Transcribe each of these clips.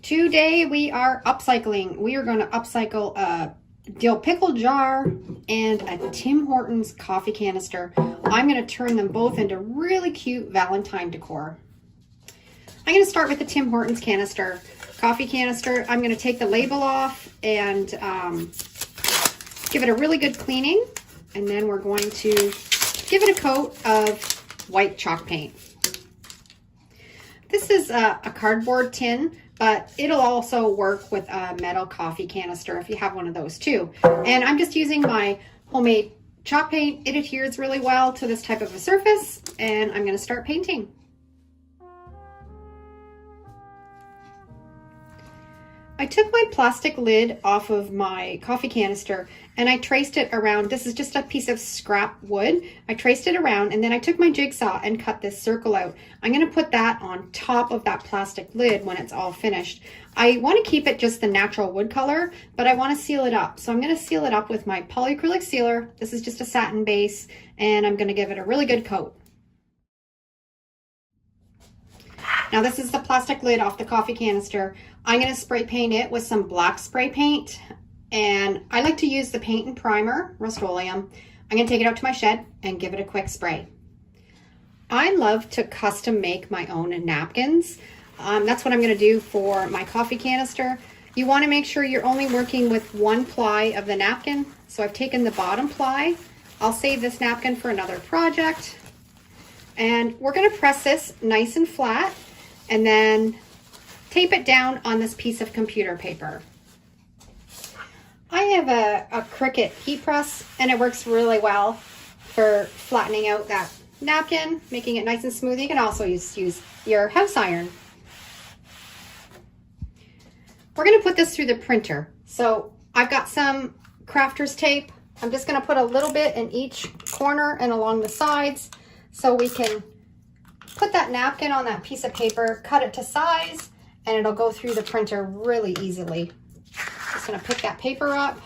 Today we are upcycling. We are going to upcycle a dill pickle jar and a Tim Hortons coffee canister. I'm going to turn them both into really cute Valentine decor. I'm going to start with the Tim Hortons coffee canister. I'm going to take the label off and give it a really good cleaning. And then we're going to give it a coat of white chalk paint. This is a cardboard tin, but it'll also work with a metal coffee canister if you have one of those too. And I'm just using my homemade chalk paint. It adheres really well to this type of a surface, and I'm going to start painting. I took my plastic lid off of my coffee canister and I traced it around. This is just a piece of scrap wood. I traced it around and then I took my jigsaw and cut this circle out. I'm going to put that on top of that plastic lid when it's all finished. I want to keep it just the natural wood color, but I want to seal it up. So I'm going to seal it up with my polyacrylic sealer. This is just a satin base, and I'm going to give it a really good coat. Now this is the plastic lid off the coffee canister. I'm going to spray paint it with some black spray paint, and I like to use the paint and primer, Rust-Oleum. I'm going to take it out to my shed and give it a quick spray. I love to custom make my own napkins. That's what I'm going to do for my coffee canister. You want to make sure you're only working with one ply of the napkin. So I've taken the bottom ply. I'll save this napkin for another project. And we're going to press this nice and flat and then tape it down on this piece of computer paper. I have a Cricut heat press, and it works really well for flattening out that napkin, making it nice and smooth. You can also use your house iron. We're going to put this through the printer. So I've got some crafter's tape. I'm just going to put a little bit in each corner and along the sides so we can put that napkin on that piece of paper, cut it to size, and it'll go through the printer really easily. Just going to pick that paper up,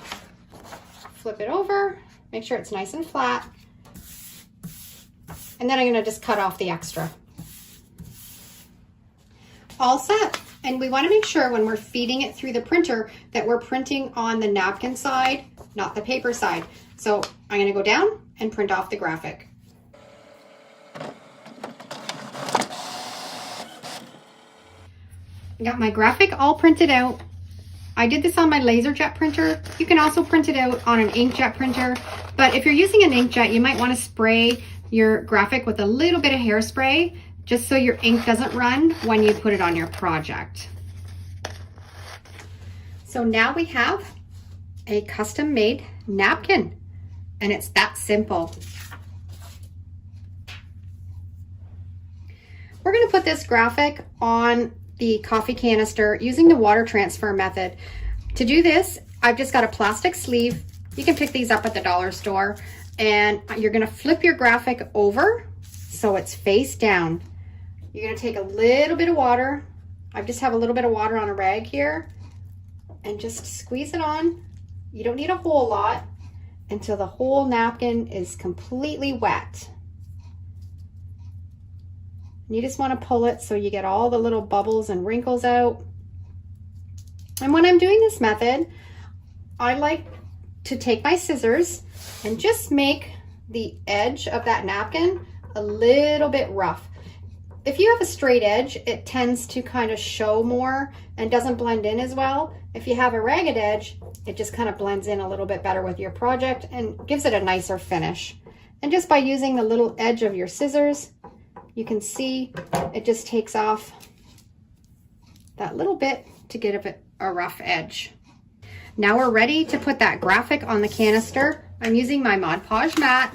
flip it over, make sure it's nice and flat, and then I'm going to just cut off the extra. All set. And we want to make sure when we're feeding it through the printer that we're printing on the napkin side, not the paper side. So I'm going to go down and print off the graphic. I got my graphic all printed out. I did this on my LaserJet printer. You can also print it out on an inkjet printer, but if you're using an inkjet, you might want to spray your graphic with a little bit of hairspray just so your ink doesn't run when you put it on your project. So now we have a custom made napkin, and it's that simple. We're going to put this graphic on the coffee canister using the water transfer method. To do this, I've just got a plastic sleeve. You can pick these up at the dollar store, and you're going to flip your graphic over so it's face down. You're going to take a little bit of water. I just have a little bit of water on a rag here, and just squeeze it on. You don't need a whole lot until the whole napkin is completely wet. You just want to pull it so you get all the little bubbles and wrinkles out. And when I'm doing this method, I like to take my scissors and just make the edge of that napkin a little bit rough. If you have a straight edge, it tends to kind of show more and doesn't blend in as well. If you have a ragged edge, it just kind of blends in a little bit better with your project and gives it a nicer finish. And just by using the little edge of your scissors, you can see it just takes off that little bit to give it a rough edge. Now we're ready to put that graphic on the canister. I'm using my Mod Podge mat,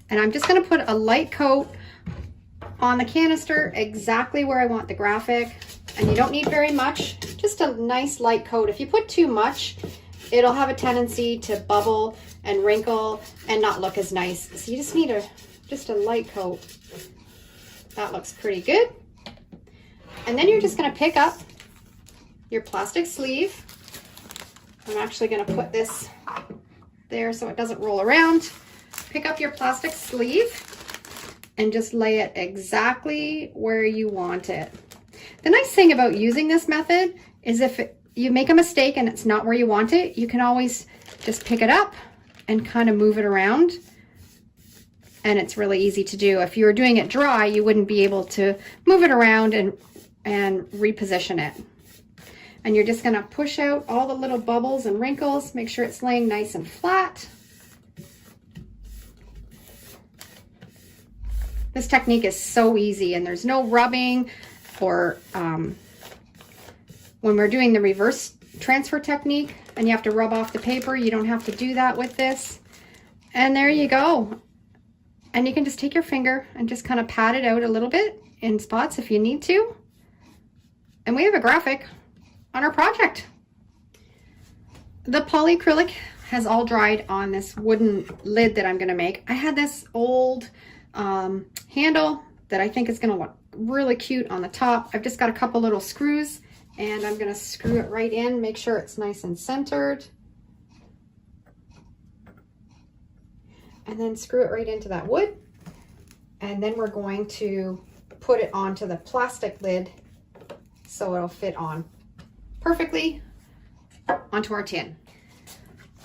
and I'm just going to put a light coat on the canister exactly where I want the graphic. And you don't need very much, just a nice light coat. If you put too much, it'll have a tendency to bubble and wrinkle and not look as nice. So you just need just a light coat. That looks pretty good. And then you're just going to pick up your plastic sleeve. I'm actually going to put this there so it doesn't roll around. Pick up your plastic sleeve and just lay it exactly where you want it. The nice thing about using this method is if you make a mistake and it's not where you want it, you can always just pick it up and kind of move it around. And it's really easy to do. If you were doing it dry, you wouldn't be able to move it around and reposition it. And you're just gonna push out all the little bubbles and wrinkles, make sure it's laying nice and flat. This technique is so easy, and there's no rubbing or when we're doing the reverse transfer technique and you have to rub off the paper, you don't have to do that with this. And there you go. And you can just take your finger and just kind of pat it out a little bit in spots if you need to. And we have a graphic on our project. The polyacrylic has all dried on this wooden lid that I'm gonna make. I had this old handle that I think is gonna look really cute on the top. I've just got a couple little screws and I'm gonna screw it right in, make sure it's nice and centered. And then screw it right into that wood. And then we're going to put it onto the plastic lid so it'll fit on perfectly onto our tin.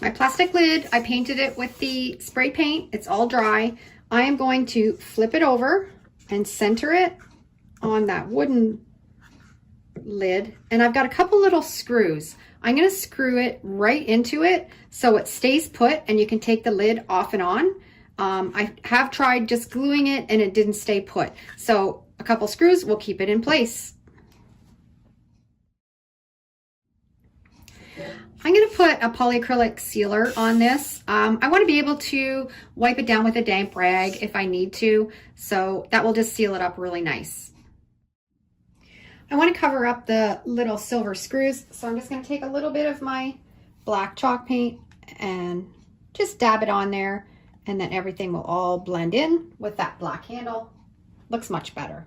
My plastic lid, I painted it with the spray paint. It's all dry. I am going to flip it over and center it on that wooden lid. And I've got a couple little screws. I'm going to screw it right into it so it stays put and you can take the lid off and on. I have tried just gluing it and it didn't stay put. So a couple screws will keep it in place. I'm going to put a polyacrylic sealer on this. I want to be able to wipe it down with a damp rag if I need to. So that will just seal it up really nice. I want to cover up the little silver screws, so I'm just going to take a little bit of my black chalk paint and just dab it on there, and then everything will all blend in with that black handle. Looks much better.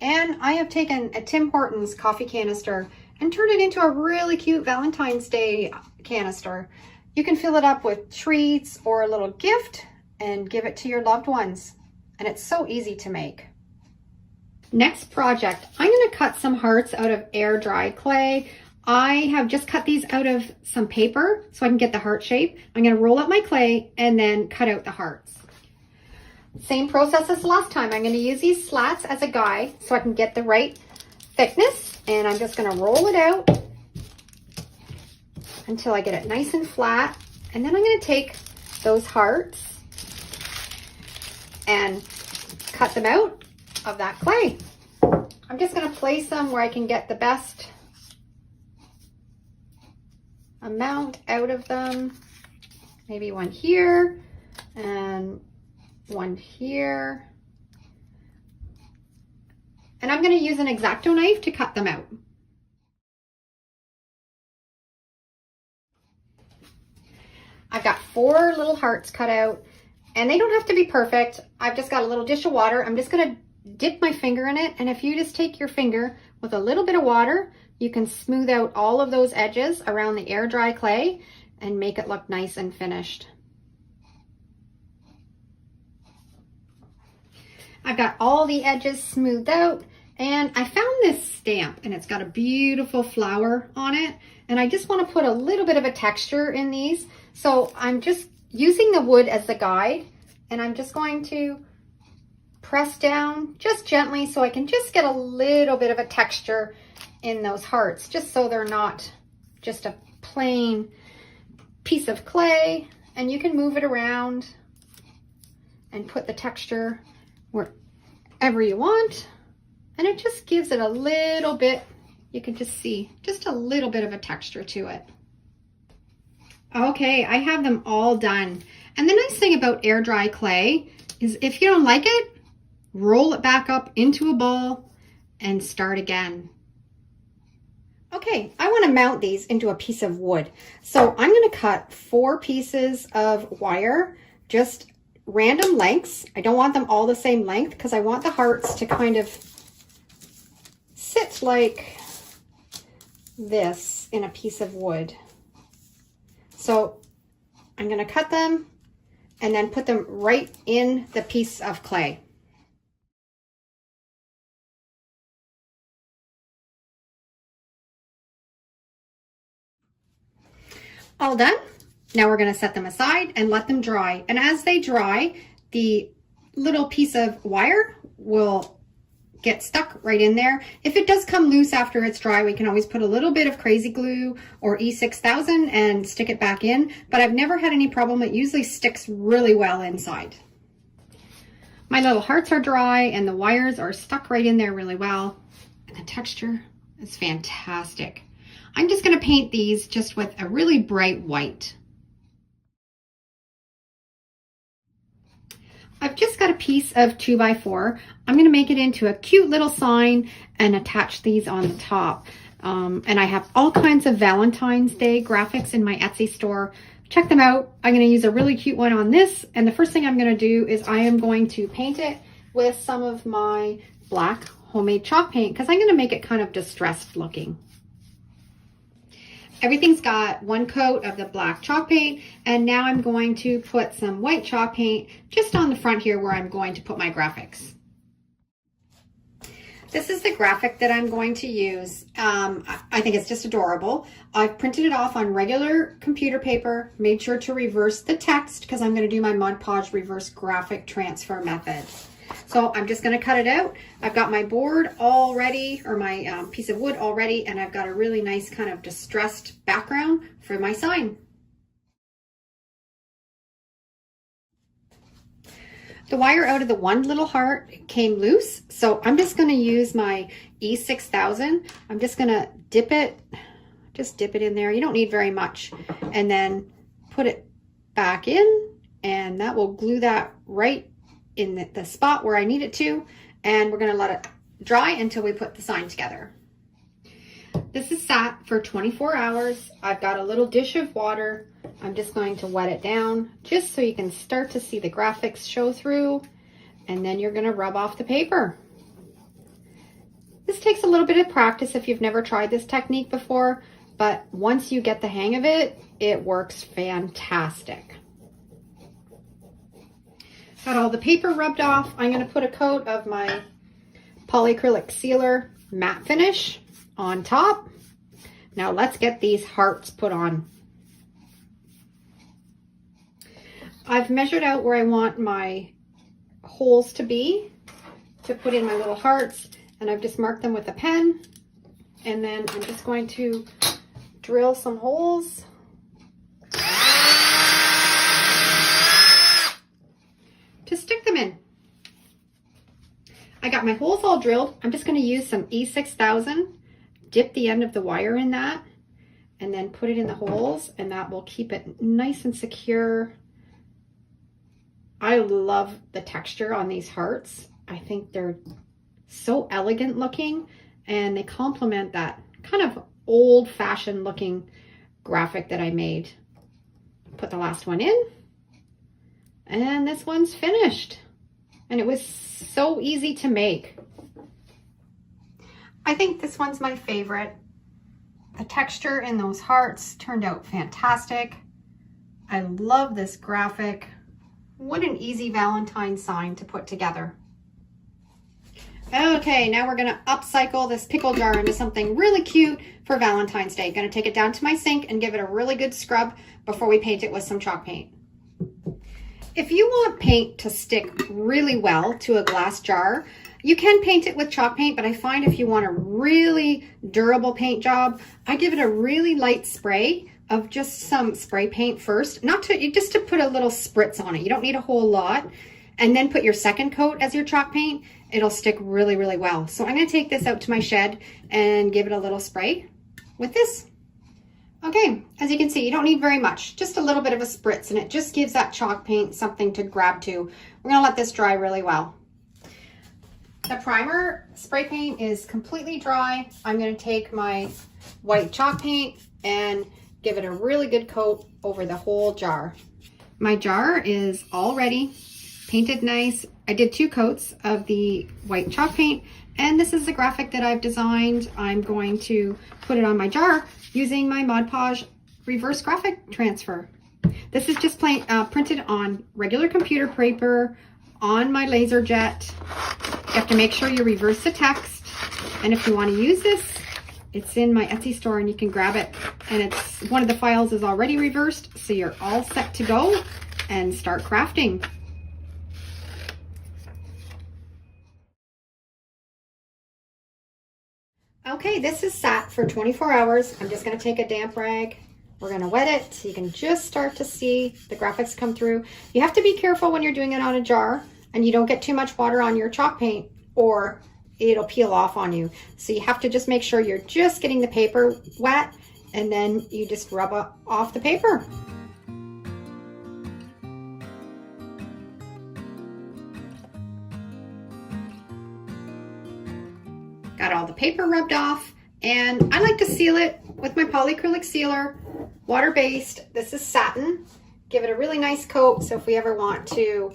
And I have taken a Tim Hortons coffee canister and turned it into a really cute Valentine's Day canister. You can fill it up with treats or a little gift and give it to your loved ones. And it's so easy to make. Next project, I'm going to cut some hearts out of air dry clay. I have just cut these out of some paper so I can get the heart shape. I'm going to roll up my clay and then cut out the hearts. Same process as last time. I'm going to use these slats as a guide so I can get the right thickness, and I'm just going to roll it out until I get it nice and flat. And then I'm going to take those hearts and cut them out of that clay. I'm just going to place them where I can get the best amount out of them. Maybe one here and one here. And I'm going to use an X-Acto knife to cut them out. I've got 4 little hearts cut out, and they don't have to be perfect. I've just got a little dish of water. I'm just going to dip my finger in it, and if you just take your finger with a little bit of water, you can smooth out all of those edges around the air dry clay and make it look nice and finished. I've got all the edges smoothed out, and I found this stamp and it's got a beautiful flower on it, and I just want to put a little bit of a texture in these. So I'm just using the wood as the guide, and I'm just going to press down just gently so I can just get a little bit of a texture in those hearts, just so they're not just a plain piece of clay. And you can move it around and put the texture wherever you want, and it just gives it a little bit, you can just see just a little bit of a texture to it. Okay, I have them all done. And the nice thing about air dry clay is if you don't like it, roll it back up into a ball and start again. Okay, I want to mount these into a piece of wood. So I'm going to cut 4 pieces of wire, just random lengths. I don't want them all the same length because I want the hearts to kind of sit like this in a piece of wood. So I'm going to cut them and then put them right in the piece of clay. All done. Now we're going to set them aside and let them dry. And as they dry, the little piece of wire will get stuck right in there. If it does come loose after it's dry, we can always put a little bit of crazy glue or E6000 and stick it back in, but I've never had any problem. It usually sticks really well inside. My little hearts are dry and the wires are stuck right in there really well. And the texture is fantastic. I'm just going to paint these just with a really bright white. I've just got a piece of 2x4. I'm going to make it into a cute little sign and attach these on the top. And I have all kinds of Valentine's Day graphics in my Etsy store. Check them out. I'm going to use a really cute one on this. And the first thing I'm going to do is I am going to paint it with some of my black homemade chalk paint because I'm going to make it kind of distressed looking. Everything's got one coat of the black chalk paint, and now I'm going to put some white chalk paint just on the front here where I'm going to put my graphics. This is the graphic that I'm going to use. I think it's just adorable. I've printed it off on regular computer paper, made sure to reverse the text because I'm going to do my Mod Podge reverse graphic transfer method. So I'm just going to cut it out. I've got my board all ready, or my piece of wood all ready, and I've got a really nice kind of distressed background for my sign. The wire out of the one little heart came loose, so I'm just going to use my E6000. I'm just going to dip it in there. You don't need very much. And then put it back in, and that will glue that right in the spot where I need it to, and we're going to let it dry until we put the sign together. This is sat for 24 hours. I've got a little dish of water. I'm just going to wet it down just so you can start to see the graphics show through, and then you're going to rub off the paper. This takes a little bit of practice if you've never tried this technique before, but once you get the hang of it, it works fantastic. Got all the paper rubbed off. I'm going to put a coat of my polyacrylic sealer matte finish on top. Now let's get these hearts put on. I've measured out where I want my holes to be to put in my little hearts, and I've just marked them with a pen. And then I'm just going to drill some holes. To stick them in. I got my holes all drilled. I'm just going to use some E6000, dip the end of the wire in that, and then put it in the holes, and that will keep it nice and secure. I love the texture on these hearts. I think they're so elegant looking, and they complement that kind of old-fashioned looking graphic that I made. Put the last one in. And this one's finished. And it was so easy to make. I think this one's my favorite. The texture in those hearts turned out fantastic. I love this graphic. What an easy Valentine sign to put together. Okay, now we're gonna upcycle this pickle jar into something really cute for Valentine's Day. Gonna take it down to my sink and give it a really good scrub before we paint it with some chalk paint. If you want paint to stick really well to a glass jar, you can paint it with chalk paint, but I find if you want a really durable paint job, I give it a really light spray of just some spray paint first, just to put a little spritz on it. You don't need a whole lot. And then put your second coat as your chalk paint. It'll stick really, really well. So I'm gonna take this out to my shed and give it a little spray with this. Okay, as you can see, you don't need very much, just a little bit of a spritz, and it just gives that chalk paint something to grab to. We're gonna let this dry really well. The primer spray paint is completely dry. I'm gonna take my white chalk paint and give it a really good coat over the whole jar. My jar is all ready, painted nice. I did 2 coats of the white chalk paint, and this is the graphic that I've designed. I'm going to put it on my jar using my Mod Podge reverse graphic transfer. This is just printed on regular computer paper on my laser jet. You have to make sure you reverse the text, and if you want to use this, it's in my Etsy store and you can grab it and it's one of the files is already reversed, so you're all set to go and start crafting. Okay, this is sat for 24 hours. I'm just going to take a damp rag. We're going to wet it so you can just start to see the graphics come through. You have to be careful when you're doing it on a jar and you don't get too much water on your chalk paint or it'll peel off on you. So you have to just make sure you're just getting the paper wet and then you just rub off the paper. Got all the paper rubbed off, and I like to seal it with my polyacrylic sealer, water-based. This is satin. Give it a really nice coat, so if we ever want to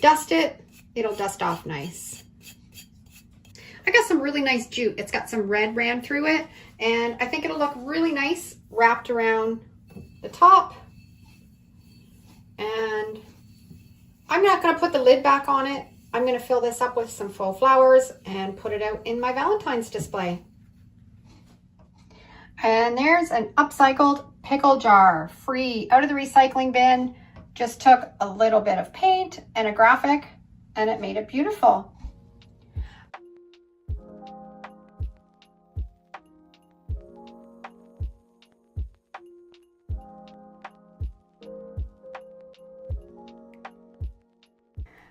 dust it, it'll dust off nice. I got some really nice jute. It's got some red ran through it, and I think it'll look really nice wrapped around the top. And I'm not going to put the lid back on it. I'm going to fill this up with some faux flowers and put it out in my Valentine's display. And there's an upcycled pickle jar, free, out of the recycling bin. Just took a little bit of paint and a graphic and it made it beautiful.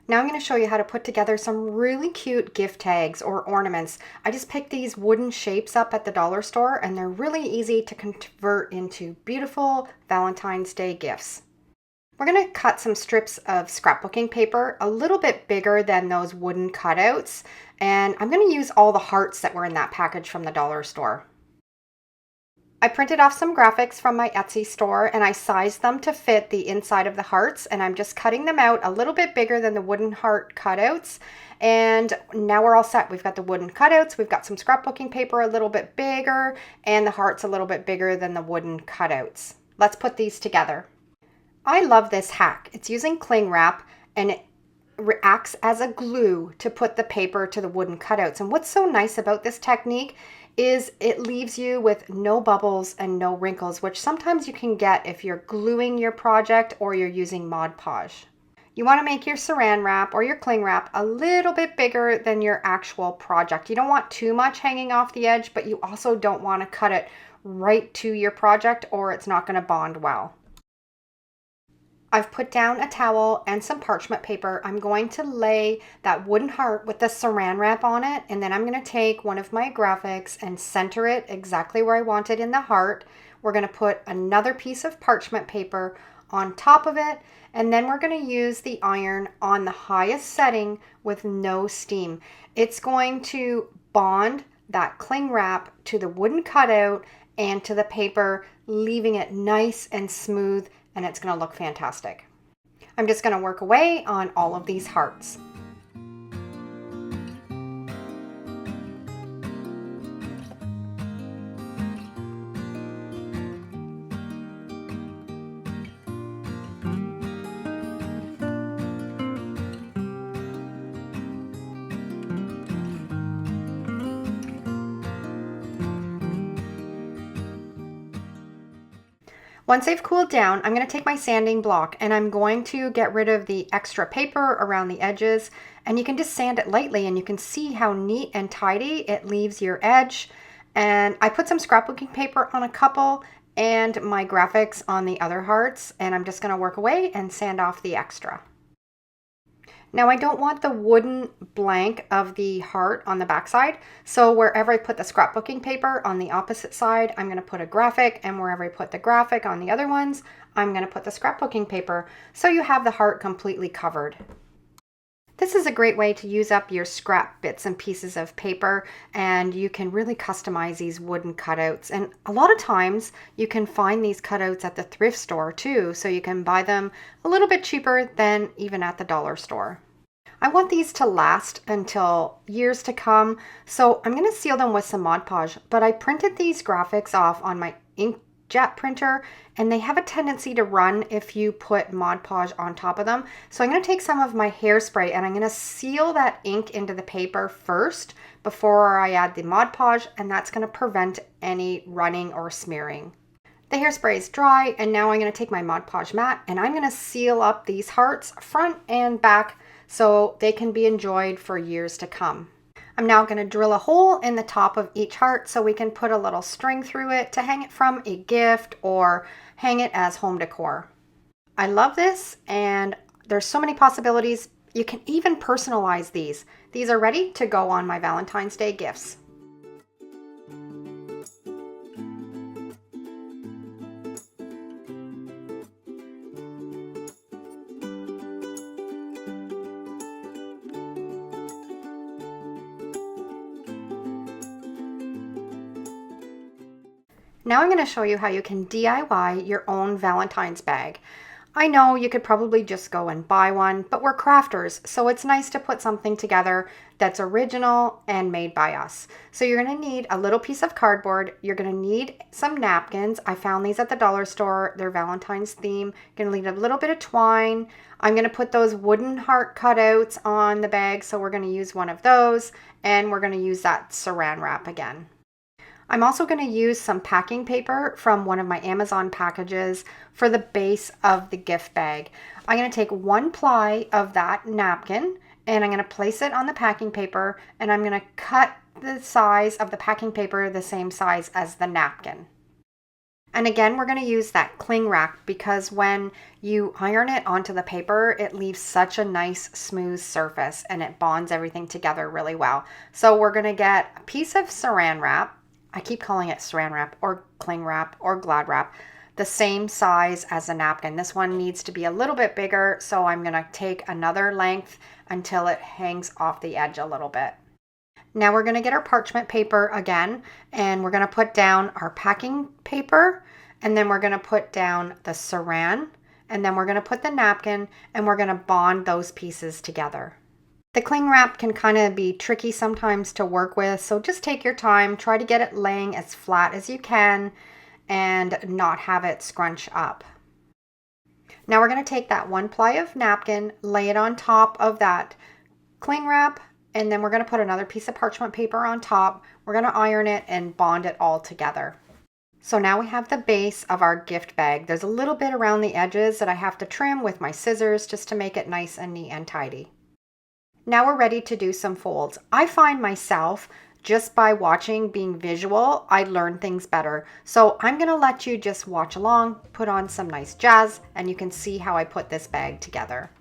Now I'm going to show you how to put together some really cute gift tags or ornaments. I just picked these wooden shapes up at the dollar store and they're really easy to convert into beautiful Valentine's Day gifts. We're going to cut some strips of scrapbooking paper a little bit bigger than those wooden cutouts, and I'm going to use all the hearts that were in that package from the dollar store. I printed off some graphics from my Etsy store and I sized them to fit the inside of the hearts, and I'm just cutting them out a little bit bigger than the wooden heart cutouts. And now we're all set. We've got the wooden cutouts, we've got some scrapbooking paper a little bit bigger, and the hearts a little bit bigger than the wooden cutouts. Let's put these together. I love this hack. It's using cling wrap and it acts as a glue to put the paper to the wooden cutouts. And what's so nice about this technique is it leaves you with no bubbles and no wrinkles, which sometimes you can get if you're gluing your project or you're using Mod Podge. You want to make your saran wrap or your cling wrap a little bit bigger than your actual project. You don't want too much hanging off the edge, but you also don't want to cut it right to your project or it's not going to bond well. I've put down a towel and some parchment paper. I'm going to lay that wooden heart with the saran wrap on it, and then I'm going to take one of my graphics and center it exactly where I want it in the heart. We're going to put another piece of parchment paper on top of it, and then we're going to use the iron on the highest setting with no steam. It's going to bond that cling wrap to the wooden cutout and to the paper, leaving it nice and smooth, and it's going to look fantastic. I'm just going to work away on all of these hearts. Once they've cooled down, I'm going to take my sanding block and I'm going to get rid of the extra paper around the edges, and you can just sand it lightly and you can see how neat and tidy it leaves your edge. And I put some scrapbooking paper on a couple and my graphics on the other hearts, and I'm just going to work away and sand off the extra. Now I don't want the wooden blank of the heart on the back side, so wherever I put the scrapbooking paper on the opposite side, I'm going to put a graphic, and wherever I put the graphic on the other ones, I'm going to put the scrapbooking paper, so you have the heart completely covered. This is a great way to use up your scrap bits and pieces of paper, and you can really customize these wooden cutouts. And a lot of times you can find these cutouts at the thrift store too, so you can buy them a little bit cheaper than even at the dollar store. I want these to last until years to come, so I'm going to seal them with some Mod Podge, but I printed these graphics off on my ink jet printer, and they have a tendency to run if you put Mod Podge on top of them. So I'm going to take some of my hairspray and I'm going to seal that ink into the paper first before I add the Mod Podge, and that's going to prevent any running or smearing. The hairspray is dry, and now I'm going to take my Mod Podge mat and I'm going to seal up these hearts front and back so they can be enjoyed for years to come. I'm now going to drill a hole in the top of each heart so we can put a little string through it to hang it from a gift or hang it as home decor. I love this, and there's so many possibilities. You can even personalize these. These are ready to go on my Valentine's Day gifts. Now I'm going to show you how you can DIY your own Valentine's bag. I know you could probably just go and buy one, but we're crafters, so it's nice to put something together that's original and made by us. So you're going to need a little piece of cardboard. You're going to need some napkins. I found these at the dollar store. They're Valentine's theme. You're going to need a little bit of twine. I'm going to put those wooden heart cutouts on the bag, so we're going to use one of those, and we're going to use that saran wrap again. I'm also going to use some packing paper from one of my Amazon packages for the base of the gift bag. I'm going to take 1 ply of that napkin and I'm going to place it on the packing paper, and I'm going to cut the size of the packing paper the same size as the napkin. And again, we're going to use that cling wrap because when you iron it onto the paper, it leaves such a nice smooth surface and it bonds everything together really well. So we're going to get a piece of saran wrap. I keep calling it saran wrap or cling wrap or glad wrap, the same size as a napkin. This one needs to be a little bit bigger, so I'm going to take another length until it hangs off the edge a little bit. Now we're going to get our parchment paper again, and we're going to put down our packing paper, and then we're going to put down the saran, and then we're going to put the napkin, and we're going to bond those pieces together. The cling wrap can kind of be tricky sometimes to work with, so just take your time, try to get it laying as flat as you can and not have it scrunch up. Now we're going to take that 1 ply of napkin, lay it on top of that cling wrap, and then we're going to put another piece of parchment paper on top. We're going to iron it and bond it all together. So now we have the base of our gift bag. There's a little bit around the edges that I have to trim with my scissors just to make it nice and neat and tidy. Now we're ready to do some folds. I find myself, just by watching, being visual, I learn things better. So I'm going to let you just watch along, put on some nice jazz, and you can see how I put this bag together.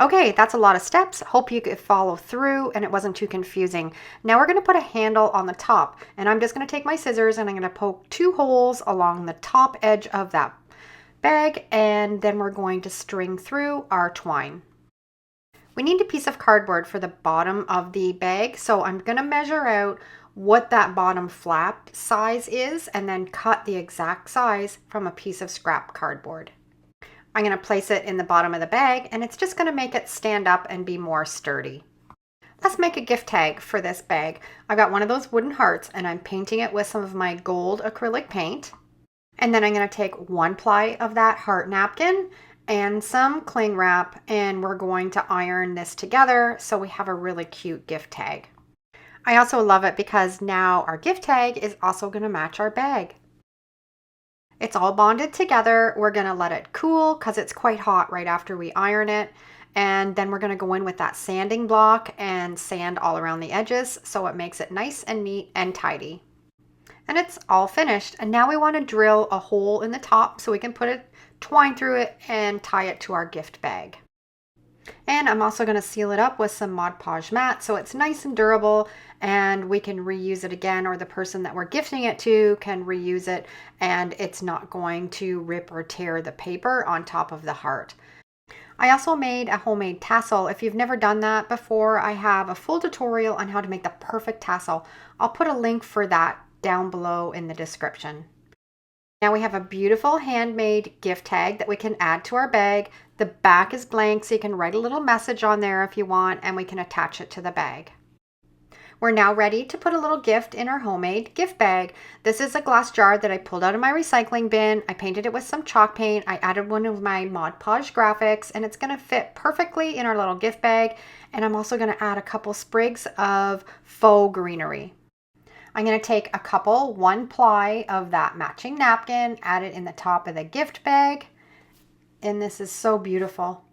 Okay, that's a lot of steps. Hope you could follow through and it wasn't too confusing. Now we're going to put a handle on the top, and I'm just going to take my scissors and I'm going to poke 2 holes along the top edge of that bag, and then we're going to string through our twine. We need a piece of cardboard for the bottom of the bag, so I'm going to measure out what that bottom flap size is and then cut the exact size from a piece of scrap cardboard. I'm going to place it in the bottom of the bag, and it's just going to make it stand up and be more sturdy. Let's make a gift tag for this bag. I got one of those wooden hearts and I'm painting it with some of my gold acrylic paint. And then I'm going to take 1 ply of that heart napkin and some cling wrap, and we're going to iron this together so we have a really cute gift tag. I also love it because now our gift tag is also going to match our bag. It's all bonded together. We're going to let it cool because it's quite hot right after we iron it. And then we're going to go in with that sanding block and sand all around the edges so it makes it nice and neat and tidy. And it's all finished. And now we want to drill a hole in the top so we can put twine through it and tie it to our gift bag. And I'm also going to seal it up with some Mod Podge mat so it's nice and durable and we can reuse it again, or the person that we're gifting it to can reuse it, and it's not going to rip or tear the paper on top of the heart. I also made a homemade tassel. If you've never done that before, I have a full tutorial on how to make the perfect tassel. I'll put a link for that down below in the description. Now we have a beautiful handmade gift tag that we can add to our bag. The back is blank, so you can write a little message on there if you want, and we can attach it to the bag. We're now ready to put a little gift in our homemade gift bag. This is a glass jar that I pulled out of my recycling bin. I painted it with some chalk paint. I added one of my Mod Podge graphics, and it's going to fit perfectly in our little gift bag. And I'm also going to add a couple sprigs of faux greenery. I'm going to take 1 ply of that matching napkin, add it in the top of the gift bag, and this is so beautiful.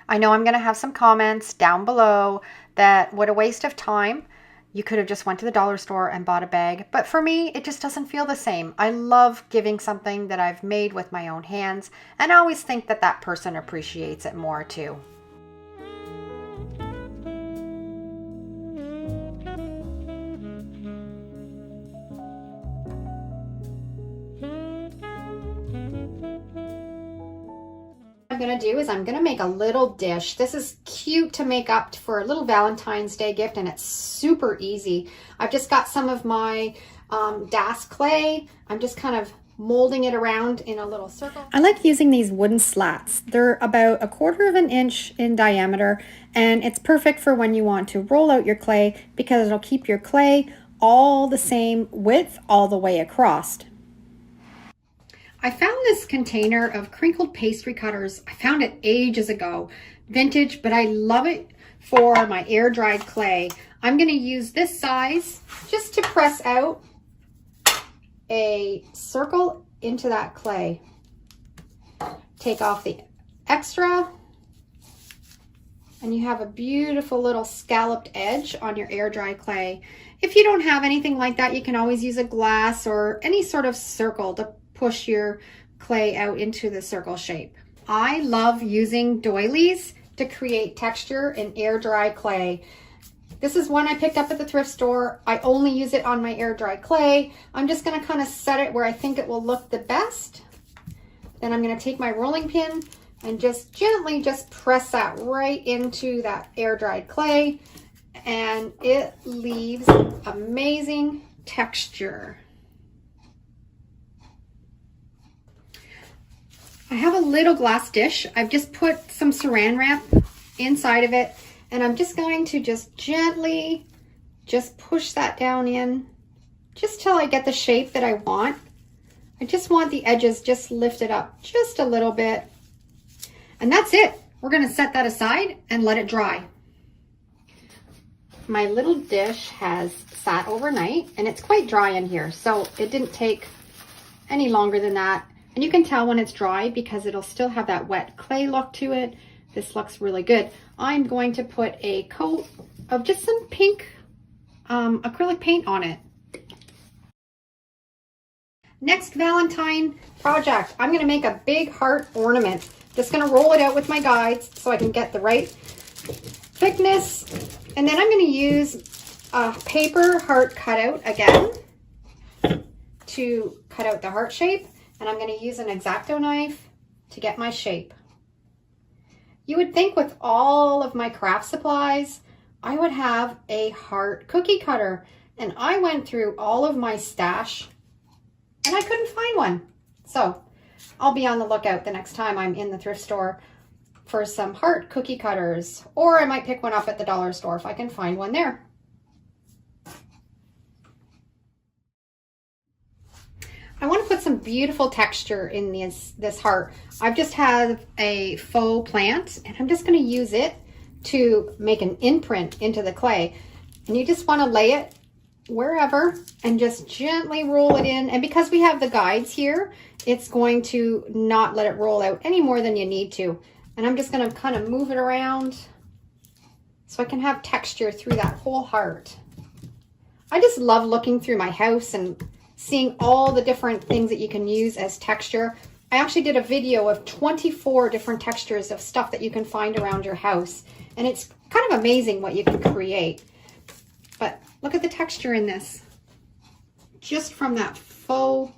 I know I'm going to have some comments down below that what a waste of time. You could have just went to the dollar store and bought a bag, but for me, it just doesn't feel the same. I love giving something that I've made with my own hands, and I always think that that person appreciates it more too. What I'm going to do is I'm going to make a little dish. This is cute to make up for a little Valentine's Day gift, and it's super easy. I've just got some of my Das clay. I'm just kind of molding it around in a little circle. I like using these wooden slats. They're about 1/4 of an inch in diameter, and it's perfect for when you want to roll out your clay because it'll keep your clay all the same width all the way across. I found this container of crinkled pastry cutters. I found it ages ago, vintage, but I love it for my air dried clay. I'm going to use this size just to press out a circle into that clay. Take off the extra, and you have a beautiful little scalloped edge on your air dry clay. If you don't have anything like that, you can always use a glass or any sort of circle to push your clay out into the circle shape. I love using doilies to create texture in air dry clay. This is one I picked up at the thrift store. I only use it on my air dry clay. I'm just going to kind of set it where I think it will look the best. Then I'm going to take my rolling pin and just gently press that right into that air dried clay, and it leaves amazing texture. I have a little glass dish. I've just put some saran wrap inside of it, and I'm just going to gently push that down in just till I get the shape that I want. I just want the edges just lifted up just a little bit, and that's it. We're going to set that aside and let it dry. My little dish has sat overnight, and it's quite dry in here, so it didn't take any longer than that. And you can tell when it's dry because it'll still have that wet clay look to it. This looks really good. I'm going to put a coat of just some pink acrylic paint on it. Next Valentine project, I'm going to make a big heart ornament. Just gonna roll it out with my guides so I can get the right thickness. And then I'm gonna use a paper heart cutout again to cut out the heart shape. And I'm gonna use an X-Acto knife to get my shape. You would think with all of my craft supplies, I would have a heart cookie cutter. And I went through all of my stash and I couldn't find one. So I'll be on the lookout the next time I'm in the thrift store for some heart cookie cutters, or I might pick one up at the dollar store if I can find one there. I want to put some beautiful texture in this heart. I've just had a faux plant and I'm just going to use it to make an imprint into the clay. And you just want to lay it wherever and just gently roll it in. And because we have the guides here, it's going to not let it roll out any more than you need to. And I'm just going to kind of move it around so I can have texture through that whole heart. I just love looking through my house and seeing all the different things that you can use as texture. I actually did a video of 24 different textures of stuff that you can find around your house. And it's kind of amazing what you can create. But look at the texture in this. Just from that faux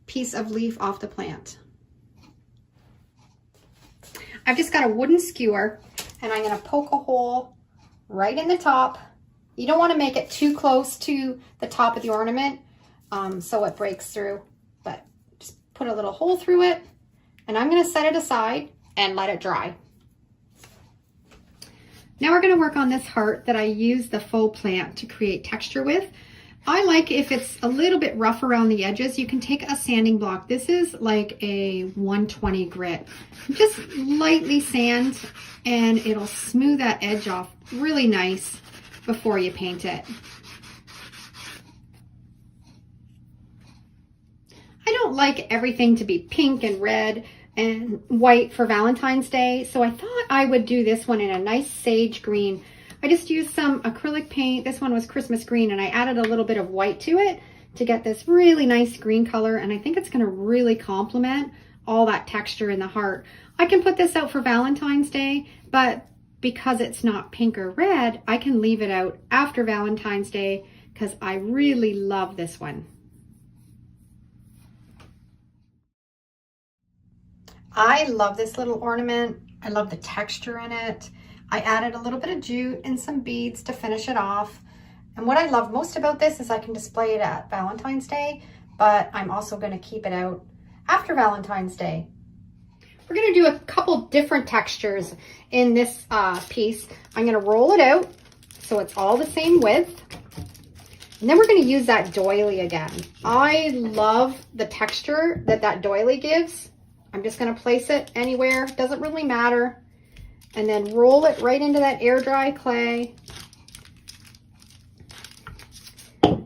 piece of leaf off the plant. I've just got a wooden skewer and I'm going to poke a hole right in the top. You don't want to make it too close to the top of the ornament so it breaks through, but just put a little hole through it and I'm going to set it aside and let it dry. Now we're going to work on this heart that I used the faux plant to create texture with. I like if it's a little bit rough around the edges, you can take a sanding block. This is like a 120 grit. Just lightly sand and it'll smooth that edge off really nice before you paint it. I don't like everything to be pink and red and white for Valentine's Day, so I thought I would do this one in a nice sage green. I just used some acrylic paint. This one was Christmas green, and I added a little bit of white to it to get this really nice green color, and I think it's going to really complement all that texture in the heart. I can put this out for Valentine's Day, but because it's not pink or red, I can leave it out after Valentine's Day because I really love this one. I love this little ornament. I love the texture in it. I added a little bit of jute and some beads to finish it off. And what I love most about this is I can display it at Valentine's Day, but I'm also going to keep it out after Valentine's Day. We're going to do a couple different textures in this piece. I'm going to roll it out so it's all the same width. And then we're going to use that doily again. I love the texture that doily gives. I'm just going to place it anywhere, doesn't really matter. And then roll it right into that air dry clay.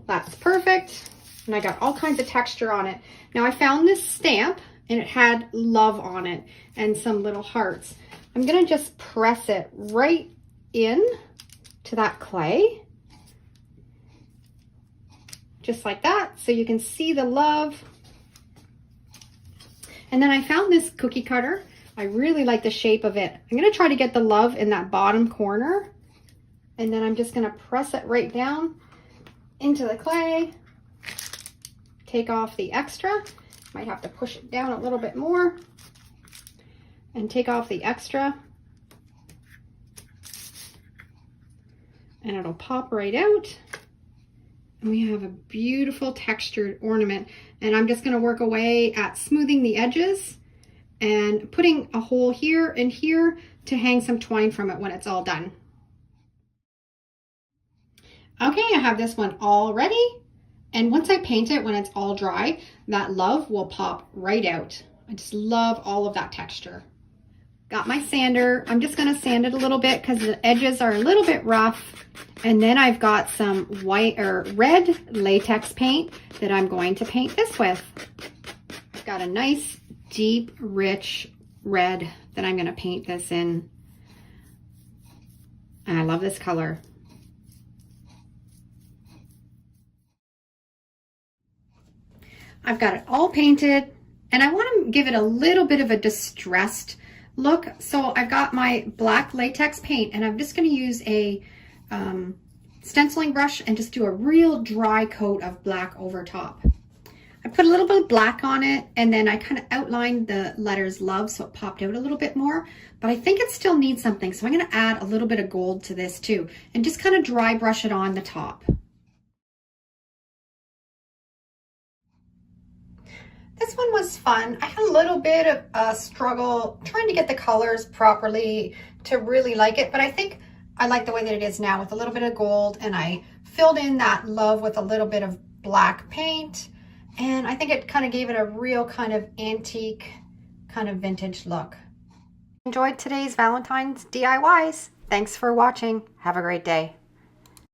That's perfect. And I got all kinds of texture on it. Now I found this stamp and it had love on it and some little hearts. I'm going to just press it right in to that clay. Just like that, so you can see the love. And then I found this cookie cutter. I really like the shape of it. I'm going to try to get the love in that bottom corner. And then I'm just going to press it right down into the clay. Take off the extra. Might have to push it down a little bit more. And take off the extra. And it'll pop right out. And we have a beautiful textured ornament. And I'm just going to work away at smoothing the edges and putting a hole here and here to hang some twine from it when it's all done. Okay, I have this one all ready. And once I paint it, when it's all dry, that love will pop right out. I just love all of that texture. Got my sander. I'm just going to sand it a little bit because the edges are a little bit rough. And then I've got some white or red latex paint that I'm going to paint this with. I've got a nice, deep, rich red that I'm going to paint this in. And I love this color. I've got it all painted and I want to give it a little bit of a distressed look, so I've got my black latex paint and I'm just going to use a stenciling brush and just do a real dry coat of black over top. I put a little bit of black on it and then I kind of outlined the letters love so it popped out a little bit more, but I think it still needs something. So I'm going to add a little bit of gold to this too and just kind of dry brush it on the top. This one was fun. I had a little bit of a struggle trying to get the colors properly to really like it, but I think I like the way that it is now with a little bit of gold, and I filled in that love with a little bit of black paint, and I think it kind of gave it a real kind of antique, kind of vintage look. Enjoyed today's Valentine's DIYs. Thanks for watching. Have a great day.